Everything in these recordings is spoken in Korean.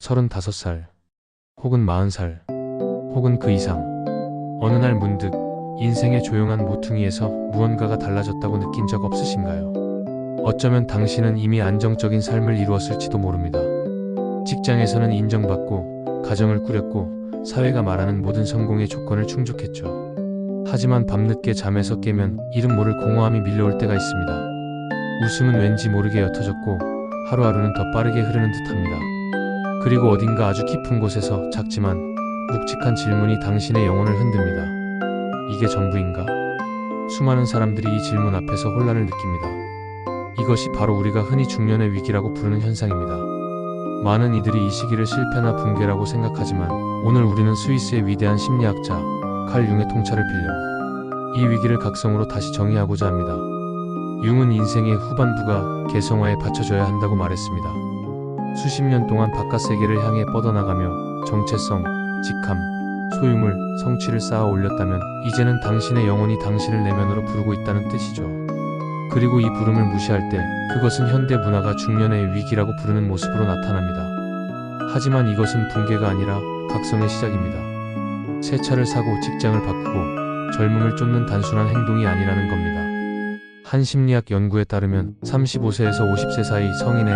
35살, 혹은 40살, 혹은 그 이상. 어느 날 문득 인생의 조용한 모퉁이에서 무언가가 달라졌다고 느낀 적 없으신가요? 어쩌면 당신은 이미 안정적인 삶을 이루었을지도 모릅니다. 직장에서는 인정받고 가정을 꾸렸고 사회가 말하는 모든 성공의 조건을 충족했죠. 하지만 밤늦게 잠에서 깨면 이름 모를 공허함이 밀려올 때가 있습니다. 웃음은 왠지 모르게 옅어졌고 하루하루는 더 빠르게 흐르는 듯합니다. 그리고 어딘가 아주 깊은 곳에서 작지만 묵직한 질문이 당신의 영혼을 흔듭니다. 이게 전부인가? 수많은 사람들이 이 질문 앞에서 혼란을 느낍니다. 이것이 바로 우리가 흔히 중년의 위기라고 부르는 현상입니다. 많은 이들이 이 시기를 실패나 붕괴라고 생각하지만 오늘 우리는 스위스의 위대한 심리학자 칼 융의 통찰을 빌려 이 위기를 각성으로 다시 정의하고자 합니다. 융은 인생의 후반부가 개성화에 바쳐져야 한다고 말했습니다. 수십 년 동안 바깥 세계를 향해 뻗어나가며 정체성, 직함, 소유물, 성취를 쌓아 올렸다면 이제는 당신의 영혼이 당신을 내면으로 부르고 있다는 뜻이죠. 그리고 이 부름을 무시할 때 그것은 현대 문화가 중년의 위기라고 부르는 모습으로 나타납니다. 하지만 이것은 붕괴가 아니라 각성의 시작입니다. 새 차를 사고 직장을 바꾸고 젊음을 쫓는 단순한 행동이 아니라는 겁니다. 한 심리학 연구에 따르면 35세에서 50세 사이 성인의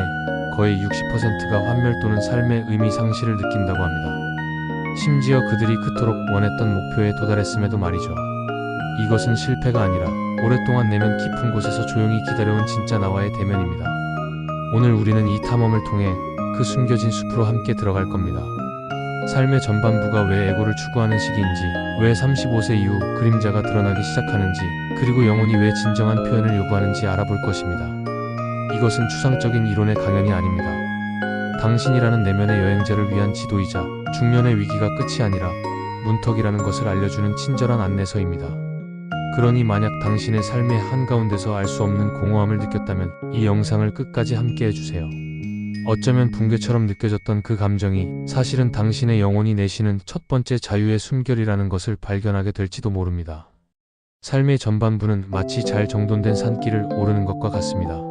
거의 60%가 환멸 또는 삶의 의미 상실을 느낀다고 합니다. 심지어 그들이 그토록 원했던 목표에 도달했음에도 말이죠. 이것은 실패가 아니라 오랫동안 내면 깊은 곳에서 조용히 기다려온 진짜 나와의 대면입니다. 오늘 우리는 이 탐험을 통해 그 숨겨진 숲으로 함께 들어갈 겁니다. 삶의 전반부가 왜 에고를 추구하는 시기인지, 왜 35세 이후 그림자가 드러나기 시작하는지, 그리고 영혼이 왜 진정한 표현을 요구하는지 알아볼 것입니다. 이것은 추상적인 이론의 강연이 아닙니다. 당신이라는 내면의 여행자를 위한 지도이자 중년의 위기가 끝이 아니라 문턱이라는 것을 알려주는 친절한 안내서입니다. 그러니 만약 당신의 삶의 한가운데서 알 수 없는 공허함을 느꼈다면 이 영상을 끝까지 함께 해주세요. 어쩌면 붕괴처럼 느껴졌던 그 감정이 사실은 당신의 영혼이 내쉬는 첫 번째 자유의 숨결이라는 것을 발견하게 될지도 모릅니다. 삶의 전반부는 마치 잘 정돈된 산길을 오르는 것과 같습니다.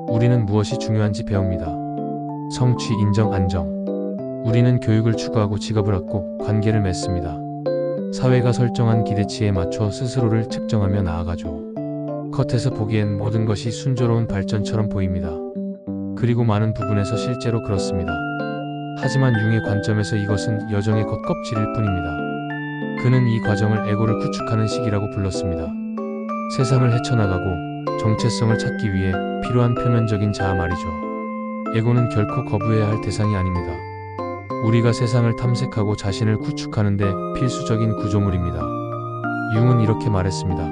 우리는 무엇이 중요한지 배웁니다. 성취, 인정, 안정. 우리는 교육을 추구하고 직업을 얻고 관계를 맺습니다. 사회가 설정한 기대치에 맞춰 스스로를 측정하며 나아가죠. 겉에서 보기엔 모든 것이 순조로운 발전처럼 보입니다. 그리고 많은 부분에서 실제로 그렇습니다. 하지만 융의 관점에서 이것은 여정의 겉껍질일 뿐입니다. 그는 이 과정을 에고를 구축하는 시기라고 불렀습니다. 세상을 헤쳐나가고 정체성을 찾기 위해 필요한 표면적인 자아 말이죠. 에고는 결코 거부해야 할 대상이 아닙니다. 우리가 세상을 탐색하고 자신을 구축하는 데 필수적인 구조물입니다. 융은 이렇게 말했습니다.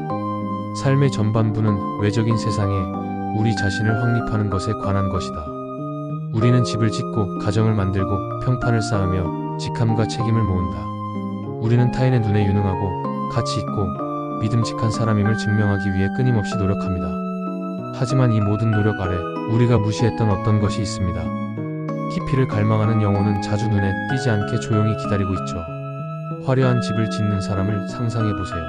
삶의 전반부는 외적인 세상에 우리 자신을 확립하는 것에 관한 것이다. 우리는 집을 짓고 가정을 만들고 평판을 쌓으며 직함과 책임을 모은다. 우리는 타인의 눈에 유능하고 가치 있고 믿음직한 사람임을 증명하기 위해 끊임없이 노력합니다. 하지만 이 모든 노력 아래 우리가 무시했던 어떤 것이 있습니다. 깊이를 갈망하는 영혼은 자주 눈에 띄지 않게 조용히 기다리고 있죠. 화려한 집을 짓는 사람을 상상해보세요.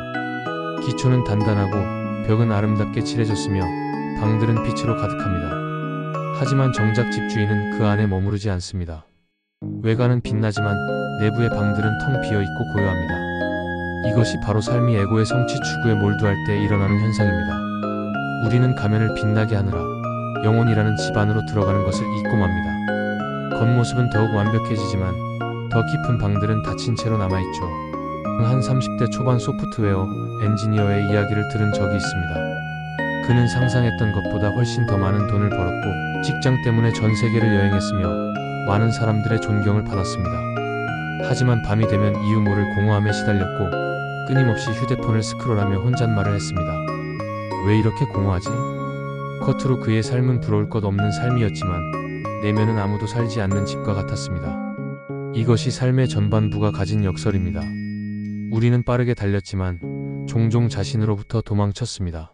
기초는 단단하고 벽은 아름답게 칠해졌으며 방들은 빛으로 가득합니다. 하지만 정작 집주인은 그 안에 머무르지 않습니다. 외관은 빛나지만 내부의 방들은 텅 비어있고 고요합니다. 이것이 바로 삶이 에고의 성취 추구에 몰두할 때 일어나는 현상입니다. 우리는 가면을 빛나게 하느라 영혼이라는 집 안으로 들어가는 것을 잊고 맙니다. 겉모습은 더욱 완벽해지지만 더 깊은 방들은 닫힌 채로 남아있죠. 한 30대 초반 소프트웨어 엔지니어의 이야기를 들은 적이 있습니다. 그는 상상했던 것보다 훨씬 더 많은 돈을 벌었고 직장 때문에 전 세계를 여행했으며 많은 사람들의 존경을 받았습니다. 하지만 밤이 되면 이유 모를 공허함에 시달렸고 끊임없이 휴대폰을 스크롤하며 혼잣말을 했습니다. 왜 이렇게 공허하지? 겉으로 그의 삶은 부러울 것 없는 삶이었지만 내면은 아무도 살지 않는 집과 같았습니다. 이것이 삶의 전반부가 가진 역설입니다. 우리는 빠르게 달렸지만 종종 자신으로부터 도망쳤습니다.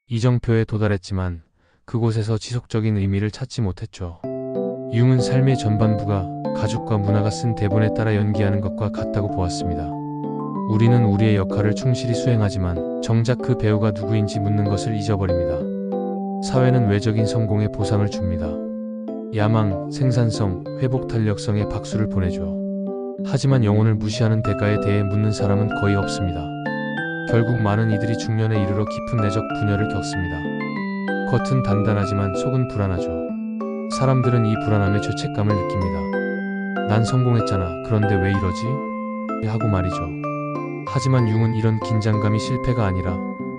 이정표에 도달했지만 그곳에서 지속적인 의미를 찾지 못했죠. 융은 삶의 전반부가 가족과 문화가 쓴 대본에 따라 연기하는 것과 같다고 보았습니다. 우리는 우리의 역할을 충실히 수행하지만 정작 그 배우가 누구인지 묻는 것을 잊어버립니다. 사회는 외적인 성공에 보상을 줍니다. 야망, 생산성, 회복 탄력성에 박수를 보내죠. 하지만 영혼을 무시하는 대가에 대해 묻는 사람은 거의 없습니다. 결국 많은 이들이 중년에 이르러 깊은 내적 분열을 겪습니다. 겉은 단단하지만 속은 불안하죠. 사람들은 이 불안함에 죄책감을 느낍니다. 난 성공했잖아. 그런데 왜 이러지? 하고 말이죠. 하지만 융은 이런 긴장감이 실패가 아니라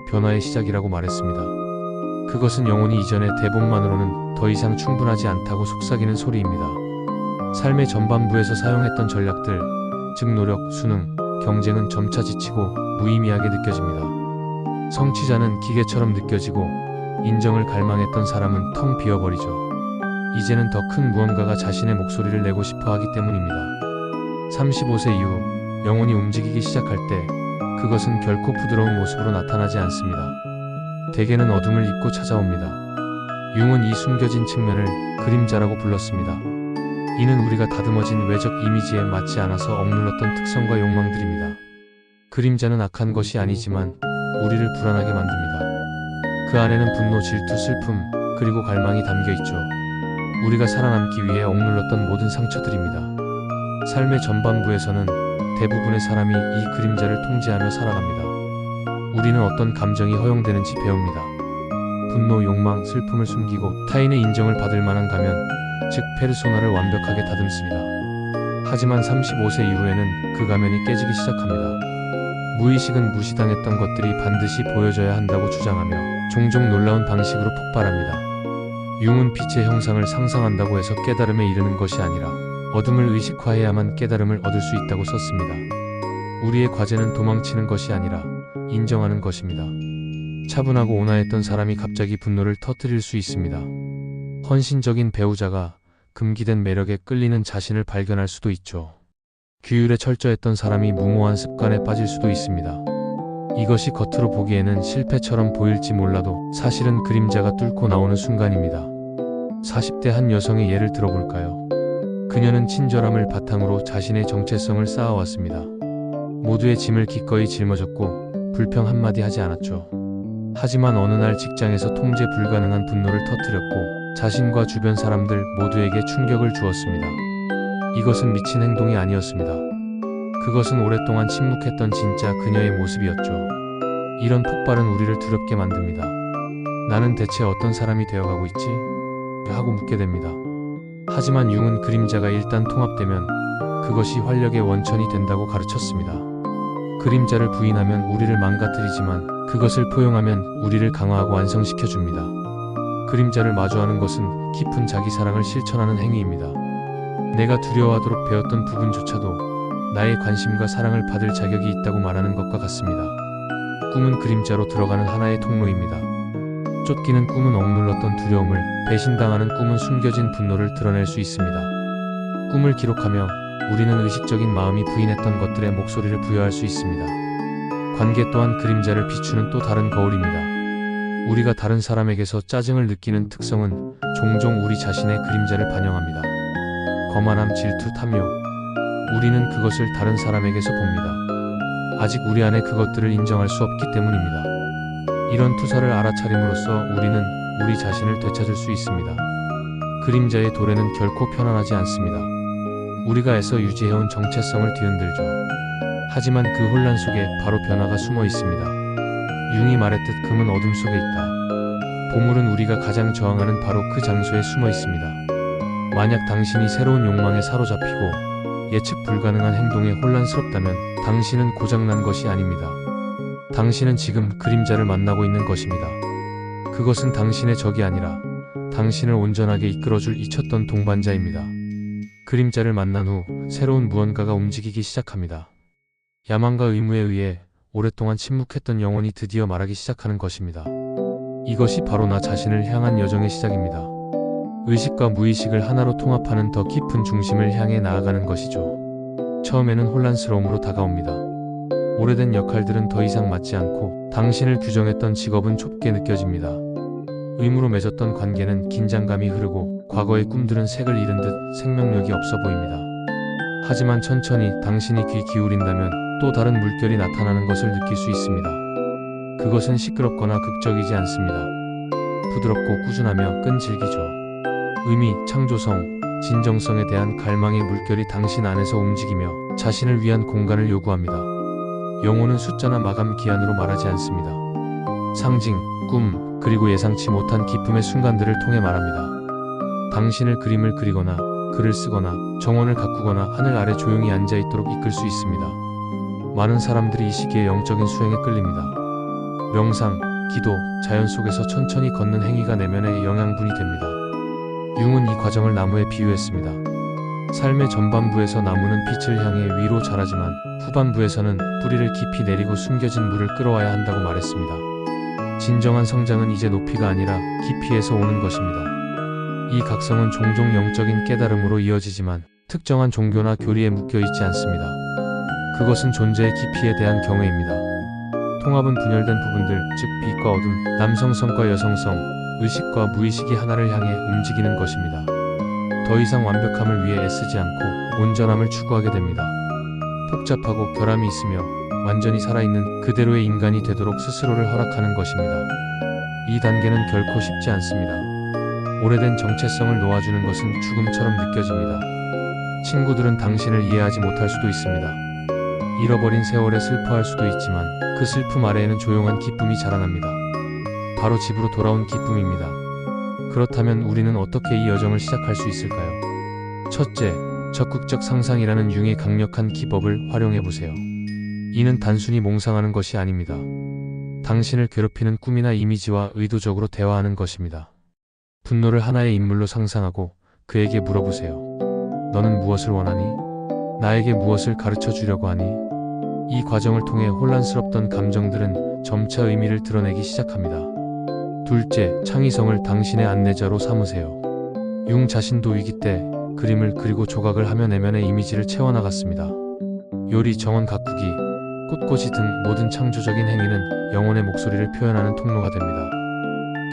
변화의 시작이라고 말했습니다. 그것은 영혼이 이전의 대복만으로는 더 이상 충분하지 않다고 속삭이는 소리입니다. 삶의 전반부에서 사용했던 전략들, 즉 노력, 수능, 경쟁은 점차 지치고 무의미하게 느껴집니다. 성취자는 기계처럼 느껴지고 인정을 갈망했던 사람은 텅 비어버리죠. 이제는 더 큰 무언가가 자신의 목소리를 내고 싶어 하기 때문입니다. 35세 이후 영혼이 움직이기 시작할 때 그것은 결코 부드러운 모습으로 나타나지 않습니다. 대개는 어둠을 입고 찾아옵니다. 융은 이 숨겨진 측면을 그림자라고 불렀습니다. 이는 우리가 다듬어진 외적 이미지에 맞지 않아서 억눌렀던 특성과 욕망들입니다. 그림자는 악한 것이 아니지만 우리를 불안하게 만듭니다. 그 안에는 분노, 질투, 슬픔, 그리고 갈망이 담겨 있죠. 우리가 살아남기 위해 억눌렀던 모든 상처들입니다. 삶의 전반부에서는 대부분의 사람이 이 그림자를 통제하며 살아갑니다. 우리는 어떤 감정이 허용되는지 배웁니다. 분노, 욕망, 슬픔을 숨기고 타인의 인정을 받을 만한 가면, 즉 페르소나를 완벽하게 다듬습니다. 하지만 35세 이후에는 그 가면이 깨지기 시작합니다. 무의식은 무시당했던 것들이 반드시 보여져야 한다고 주장하며 종종 놀라운 방식으로 폭발합니다. 융은 빛의 형상을 상상한다고 해서 깨달음에 이르는 것이 아니라 어둠을 의식화해야만 깨달음을 얻을 수 있다고 썼습니다. 우리의 과제는 도망치는 것이 아니라 인정하는 것입니다. 차분하고 온화했던 사람이 갑자기 분노를 터뜨릴 수 있습니다. 헌신적인 배우자가 금기된 매력에 끌리는 자신을 발견할 수도 있죠. 규율에 철저했던 사람이 무모한 습관에 빠질 수도 있습니다. 이것이 겉으로 보기에는 실패처럼 보일지 몰라도 사실은 그림자가 뚫고 나오는 순간입니다. 40대 한 여성의 예를 들어볼까요? 그녀는 친절함을 바탕으로 자신의 정체성을 쌓아왔습니다. 모두의 짐을 기꺼이 짊어졌고 불평 한마디 하지 않았죠. 하지만 어느 날 직장에서 통제 불가능한 분노를 터뜨렸고 자신과 주변 사람들 모두에게 충격을 주었습니다. 이것은 미친 행동이 아니었습니다. 그것은 오랫동안 침묵했던 진짜 그녀의 모습이었죠. 이런 폭발은 우리를 두렵게 만듭니다. 나는 대체 어떤 사람이 되어가고 있지? 하고 묻게 됩니다. 하지만 융은 그림자가 일단 통합되면 그것이 활력의 원천이 된다고 가르쳤습니다. 그림자를 부인하면 우리를 망가뜨리지만 그것을 포용하면 우리를 강화하고 완성시켜줍니다. 그림자를 마주하는 것은 깊은 자기사랑을 실천하는 행위입니다. 내가 두려워하도록 배웠던 부분조차도 나의 관심과 사랑을 받을 자격이 있다고 말하는 것과 같습니다. 꿈은 그림자로 들어가는 하나의 통로입니다. 쫓기는 꿈은 억눌렀던 두려움을, 배신당하는 꿈은 숨겨진 분노를 드러낼 수 있습니다. 꿈을 기록하며 우리는 의식적인 마음이 부인했던 것들에 목소리를 부여할 수 있습니다. 관계 또한 그림자를 비추는 또 다른 거울입니다. 우리가 다른 사람에게서 짜증을 느끼는 특성은 종종 우리 자신의 그림자를 반영합니다. 거만함, 질투, 탐욕. 우리는 그것을 다른 사람에게서 봅니다. 아직 우리 안에 그것들을 인정할 수 없기 때문입니다. 이런 투사를 알아차림으로써 우리는 우리 자신을 되찾을 수 있습니다. 그림자의 도래는 결코 편안하지 않습니다. 우리가 애써 유지해온 정체성을 뒤흔들죠. 하지만 그 혼란 속에 바로 변화가 숨어 있습니다. 융이 말했듯 금은 어둠 속에 있다. 보물은 우리가 가장 저항하는 바로 그 장소에 숨어 있습니다. 만약 당신이 새로운 욕망에 사로잡히고 예측 불가능한 행동에 혼란스럽다면 당신은 고장난 것이 아닙니다. 당신은 지금 그림자를 만나고 있는 것입니다. 그것은 당신의 적이 아니라 당신을 온전하게 이끌어줄 잊혔던 동반자입니다. 그림자를 만난 후 새로운 무언가가 움직이기 시작합니다. 야망과 의무에 의해 오랫동안 침묵했던 영혼이 드디어 말하기 시작하는 것입니다. 이것이 바로 나 자신을 향한 여정의 시작입니다. 의식과 무의식을 하나로 통합하는 더 깊은 중심을 향해 나아가는 것이죠. 처음에는 혼란스러움으로 다가옵니다. 오래된 역할들은 더 이상 맞지 않고 당신을 규정했던 직업은 좁게 느껴집니다. 의무로 맺었던 관계는 긴장감이 흐르고 과거의 꿈들은 색을 잃은 듯 생명력이 없어 보입니다. 하지만 천천히 당신이 귀 기울인다면 또 다른 물결이 나타나는 것을 느낄 수 있습니다. 그것은 시끄럽거나 극적이지 않습니다. 부드럽고 꾸준하며 끈질기죠. 의미, 창조성, 진정성에 대한 갈망의 물결이 당신 안에서 움직이며 자신을 위한 공간을 요구합니다. 영혼은 숫자나 마감 기한으로 말하지 않습니다. 상징, 꿈, 그리고 예상치 못한 기쁨의 순간들을 통해 말합니다. 당신을 그림을 그리거나 글을 쓰거나 정원을 가꾸거나 하늘 아래 조용히 앉아 있도록 이끌 수 있습니다. 많은 사람들이 이 시기에 영적인 수행에 끌립니다. 명상, 기도, 자연 속에서 천천히 걷는 행위가 내면의 영양분이 됩니다. 융은 이 과정을 나무에 비유했습니다. 삶의 전반부에서 나무는 빛을 향해 위로 자라지만 후반부에서는 뿌리를 깊이 내리고 숨겨진 물을 끌어와야 한다고 말했습니다. 진정한 성장은 이제 높이가 아니라 깊이에서 오는 것입니다. 이 각성은 종종 영적인 깨달음으로 이어지지만 특정한 종교나 교리에 묶여 있지 않습니다. 그것은 존재의 깊이에 대한 경외입니다. 통합은 분열된 부분들, 즉 빛과 어둠, 남성성과 여성성, 의식과 무의식이 하나를 향해 움직이는 것입니다. 더 이상 완벽함을 위해 애쓰지 않고 온전함을 추구하게 됩니다. 복잡하고 결함이 있으며 완전히 살아있는 그대로의 인간이 되도록 스스로를 허락하는 것입니다. 이 단계는 결코 쉽지 않습니다. 오래된 정체성을 놓아주는 것은 죽음처럼 느껴집니다. 친구들은 당신을 이해하지 못할 수도 있습니다. 잃어버린 세월에 슬퍼할 수도 있지만 그 슬픔 아래에는 조용한 기쁨이 자라납니다. 바로 집으로 돌아온 기쁨입니다. 그렇다면 우리는 어떻게 이 여정을 시작할 수 있을까요? 첫째, 적극적 상상이라는 융의 강력한 기법을 활용해보세요. 이는 단순히 몽상하는 것이 아닙니다. 당신을 괴롭히는 꿈이나 이미지와 의도적으로 대화하는 것입니다. 분노를 하나의 인물로 상상하고 그에게 물어보세요. 너는 무엇을 원하니? 나에게 무엇을 가르쳐 주려고 하니? 이 과정을 통해 혼란스럽던 감정들은 점차 의미를 드러내기 시작합니다. 둘째, 창의성을 당신의 안내자로 삼으세요. 융 자신도 위기 때 그림을 그리고 조각을 하며 내면의 이미지를 채워나갔습니다. 요리, 정원 가꾸기, 꽃꽂이 등 모든 창조적인 행위는 영혼의 목소리를 표현하는 통로가 됩니다.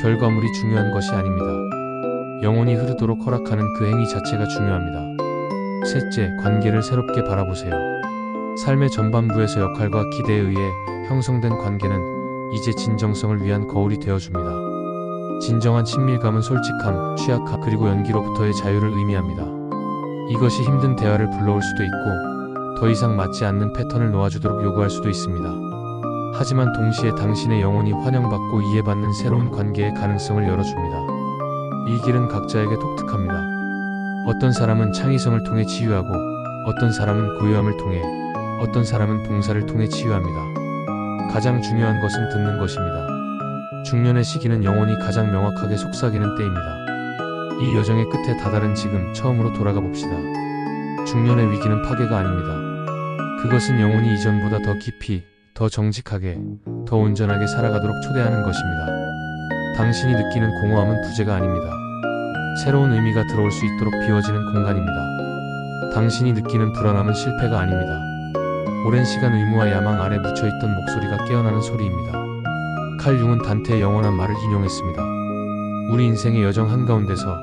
결과물이 중요한 것이 아닙니다. 영혼이 흐르도록 허락하는 그 행위 자체가 중요합니다. 셋째, 관계를 새롭게 바라보세요. 삶의 전반부에서 역할과 기대에 의해 형성된 관계는 이제 진정성을 위한 거울이 되어줍니다. 진정한 친밀감은 솔직함, 취약함, 그리고 연기로부터의 자유를 의미합니다. 이것이 힘든 대화를 불러올 수도 있고 더 이상 맞지 않는 패턴을 놓아주도록 요구할 수도 있습니다. 하지만 동시에 당신의 영혼이 환영받고 이해받는 새로운 관계의 가능성을 열어줍니다. 이 길은 각자에게 독특합니다. 어떤 사람은 창의성을 통해 치유하고 어떤 사람은 고요함을 통해, 어떤 사람은 봉사를 통해 치유합니다. 가장 중요한 것은 듣는 것입니다. 중년의 시기는 영혼이 가장 명확하게 속삭이는 때입니다. 이 여정의 끝에 다다른 지금 처음으로 돌아가 봅시다. 중년의 위기는 파괴가 아닙니다. 그것은 영혼이 이전보다 더 깊이, 더 정직하게, 더 온전하게 살아가도록 초대하는 것입니다. 당신이 느끼는 공허함은 부재가 아닙니다. 새로운 의미가 들어올 수 있도록 비워지는 공간입니다. 당신이 느끼는 불안함은 실패가 아닙니다. 오랜 시간 의무와 야망 아래 묻혀있던 목소리가 깨어나는 소리입니다. 칼 융은 단테의 영원한 말을 인용했습니다. 우리 인생의 여정 한가운데서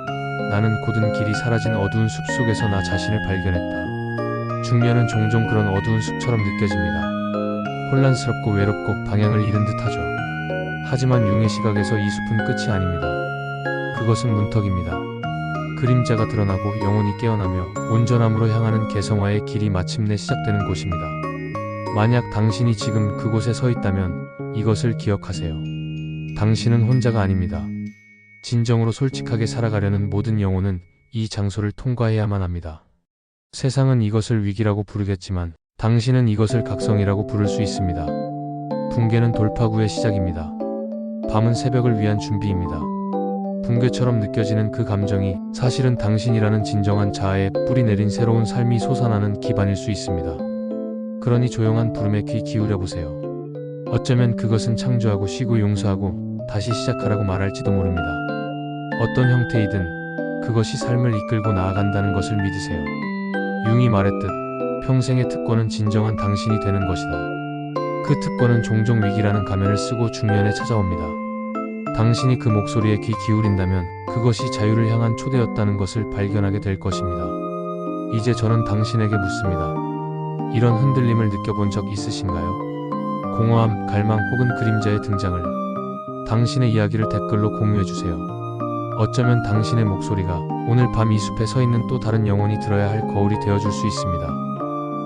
나는 고든 길이 사라진 어두운 숲 속에서 나 자신을 발견했다. 중년은 종종 그런 어두운 숲처럼 느껴집니다. 혼란스럽고 외롭고 방향을 잃은 듯하죠. 하지만 융의 시각에서 이 숲은 끝이 아닙니다. 그것은 문턱입니다. 그림자가 드러나고 영혼이 깨어나며 온전함으로 향하는 개성화의 길이 마침내 시작되는 곳입니다. 만약 당신이 지금 그곳에 서 있다면 이것을 기억하세요. 당신은 혼자가 아닙니다. 진정으로 솔직하게 살아가려는 모든 영혼은 이 장소를 통과해야만 합니다. 세상은 이것을 위기라고 부르겠지만 당신은 이것을 각성이라고 부를 수 있습니다. 붕괴는 돌파구의 시작입니다. 밤은 새벽을 위한 준비입니다. 붕괴처럼 느껴지는 그 감정이 사실은 당신이라는 진정한 자아에 뿌리 내린 새로운 삶이 솟아나는 기반일 수 있습니다. 그러니 조용한 부름에 귀 기울여 보세요. 어쩌면 그것은 창조하고 쉬고 용서하고 다시 시작하라고 말할지도 모릅니다. 어떤 형태이든 그것이 삶을 이끌고 나아간다는 것을 믿으세요. 융이 말했듯 평생의 특권은 진정한 당신이 되는 것이다. 그 특권은 종종 위기라는 가면을 쓰고 중년에 찾아옵니다. 당신이 그 목소리에 귀 기울인다면 그것이 자유를 향한 초대였다는 것을 발견하게 될 것입니다. 이제 저는 당신에게 묻습니다. 이런 흔들림을 느껴본 적 있으신가요? 공허함, 갈망 혹은 그림자의 등장을. 당신의 이야기를 댓글로 공유해주세요. 어쩌면 당신의 목소리가 오늘 밤 이 숲에 서 있는 또 다른 영혼이 들어야 할 거울이 되어줄 수 있습니다.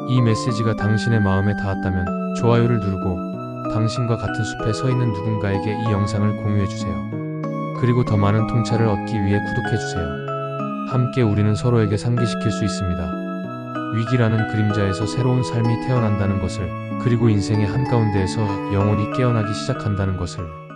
이 메시지가 당신의 마음에 닿았다면 좋아요를 누르고 당신과 같은 숲에 서 있는 누군가에게 이 영상을 공유해주세요. 그리고 더 많은 통찰을 얻기 위해 구독해주세요. 함께 우리는 서로에게 상기시킬 수 있습니다. 위기라는 그림자에서 새로운 삶이 태어난다는 것을, 그리고 인생의 한가운데에서 영혼이 깨어나기 시작한다는 것을.